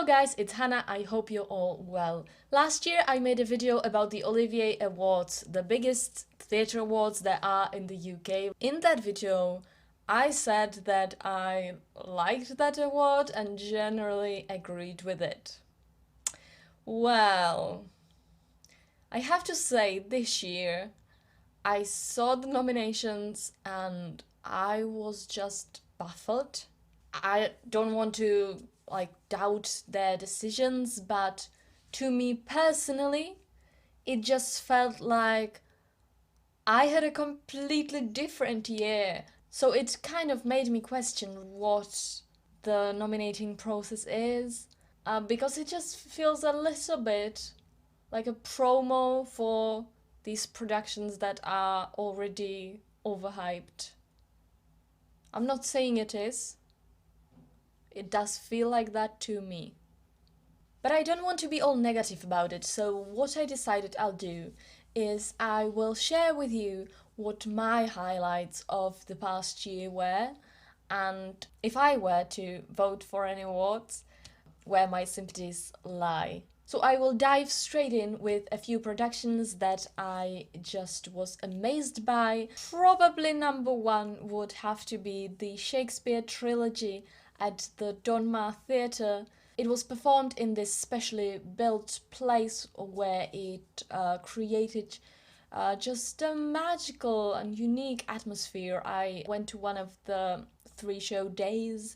guys, it's Hannah. I hope you're all well. Last year I made a video about the Olivier Awards, the biggest theatre awards there are in the UK. In that video, I said that I liked that award and generally agreed with it. Well, I have to say this year I saw the nominations and I was just baffled. I don't want to doubt their decisions, but to me personally, it just felt like I had a completely different year. So it kind of made me question what the nominating process is, because it just feels a little bit like a promo for these productions that are already overhyped. I'm not saying it is. It does feel like that to me. But I don't want to be all negative about it, so what I decided I'll do is I will share with you what my highlights of the past year were, and if I were to vote for any awards, where my sympathies lie. So I will dive straight in with a few productions that I just was amazed by. Probably number one would have to be the Shakespeare trilogy at the Donmar Theatre. It was performed in this specially built place where it created just a magical and unique atmosphere. I went to one of the 3-show days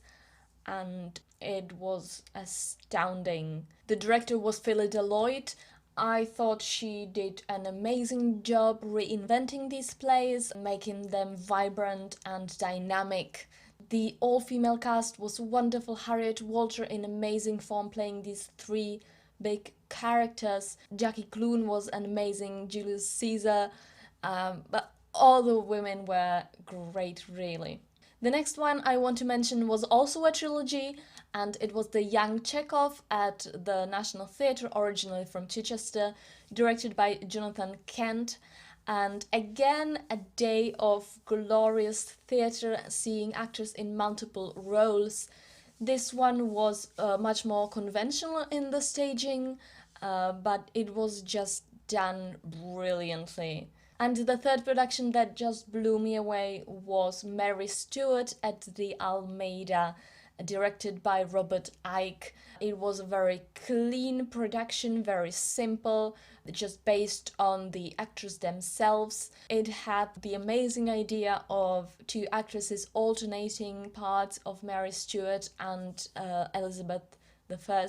and it was astounding. The director was Phyllis Deloitte. I thought she did an amazing job reinventing these plays, making them vibrant and dynamic. The all-female cast was wonderful. Harriet Walter in amazing form playing these three big characters. Jackie Clune was an amazing Julius Caesar, but all the women were great, really. The next one I want to mention was also a trilogy, and it was The Young Chekhov at the National Theatre, originally from Chichester, directed by Jonathan Kent. And again, a day of glorious theatre, seeing actors in multiple roles. This one was much more conventional in the staging, but it was just done brilliantly. And the third production that just blew me away was Mary Stuart at the Almeida, directed by Robert Icke. It was a very clean production, very simple, just based on the actors themselves. It had the amazing idea of two actresses alternating parts of Mary Stuart and Elizabeth I.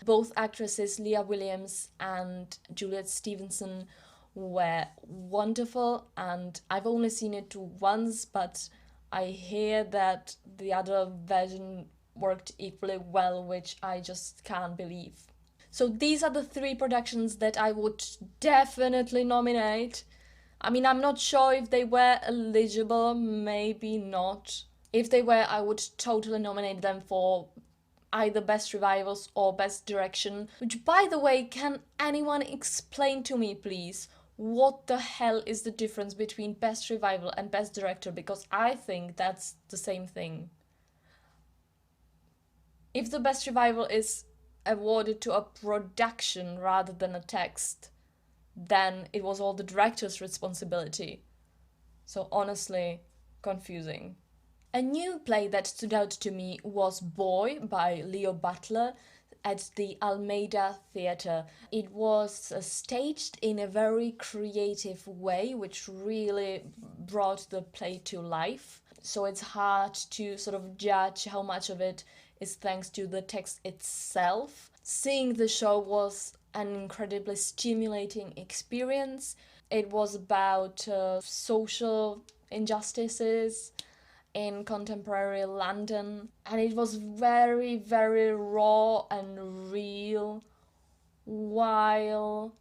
Both actresses, Leah Williams and Juliet Stevenson, were wonderful, and I've only seen it once, but I hear that the other version worked equally well, which I just can't believe. So these are the three productions that I would definitely nominate. I mean, I'm not sure if they were eligible, maybe not. If they were, I would totally nominate them for either Best Revivals or Best Direction, which, by the way, can anyone explain to me, please, what the hell is the difference between Best Revival and Best Director? Because I think that's the same thing. If the Best Revival is awarded to a production rather than a text, then it was all the director's responsibility. So honestly, confusing. A new play that stood out to me was Boy by Leo Butler at the Almeida Theatre. It was staged in a very creative way, which really brought the play to life. So it's hard to sort of judge how much of it is thanks to the text itself. Seeing the show was an incredibly stimulating experience. It was about social injustices in contemporary London, and it was very, very raw and real, while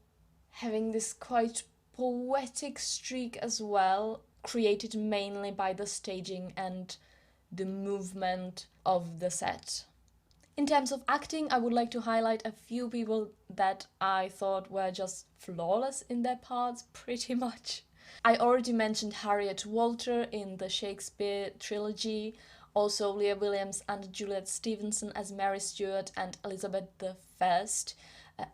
having this quite poetic streak as well, created mainly by the staging and the movement of the set. In terms of acting, I would like to highlight a few people that I thought were just flawless in their parts, pretty much. I already mentioned Harriet Walter in the Shakespeare trilogy, Also Leah Williams and Juliet Stevenson as Mary Stuart and Elizabeth I.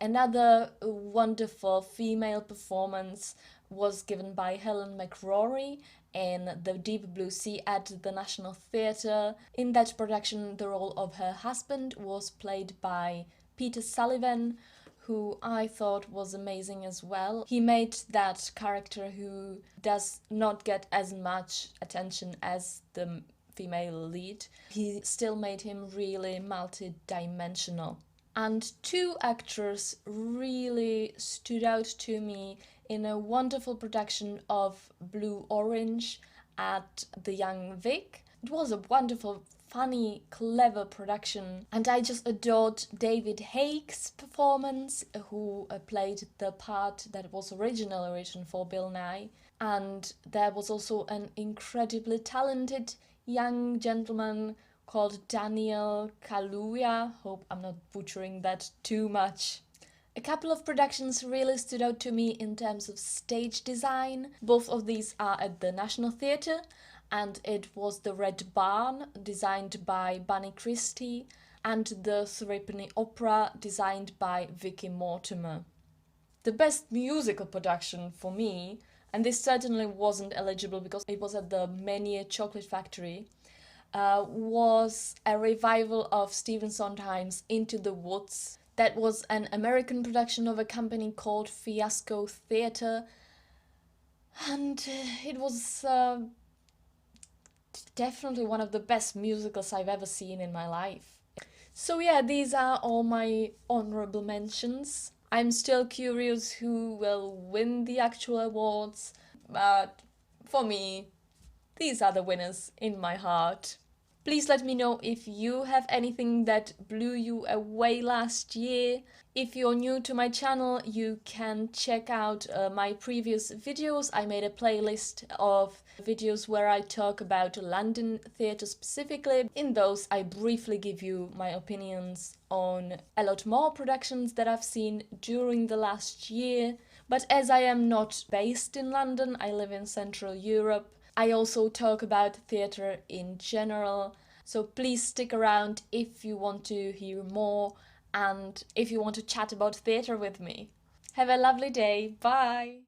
Another wonderful female performance was given by Helen McRory in The Deep Blue Sea at the National Theatre. In that production, the role of her husband was played by Peter Sullivan, who I thought was amazing as well. He made that character who does not get as much attention as the female lead. He still made him really multi-dimensional. And two actors really stood out to me in a wonderful production of Blue Orange at the Young Vic. It was a wonderful, funny, clever production, and I just adored David Haig's performance, who played the part that was originally written for Bill Nye. And there was also an incredibly talented young gentleman called Daniel Kaluuya. Hope I'm not butchering that too much. A couple of productions really stood out to me in terms of stage design. Both of these are at the National Theatre, and it was the Red Barn, designed by Bunny Christie, and the Threepenny Opera, designed by Vicky Mortimer. The best musical production for me, and this certainly wasn't eligible because it was at the Menier Chocolate Factory, was a revival of Stephen Sondheim's Into the Woods. That was an American production of a company called Fiasco Theatre, and it was definitely one of the best musicals I've ever seen in my life. So yeah, these are all my honorable mentions. I'm still curious who will win the actual awards, but for me, these are the winners in my heart. Please let me know if you have anything that blew you away last year. If you're new to my channel, you can check out my previous videos. I made a playlist of videos where I talk about London theatre specifically. In those, I briefly give you my opinions on a lot more productions that I've seen during the last year. But as I am not based in London, I live in Central Europe, I also talk about theatre in general, so please stick around if you want to hear more and if you want to chat about theatre with me. Have a lovely day, bye!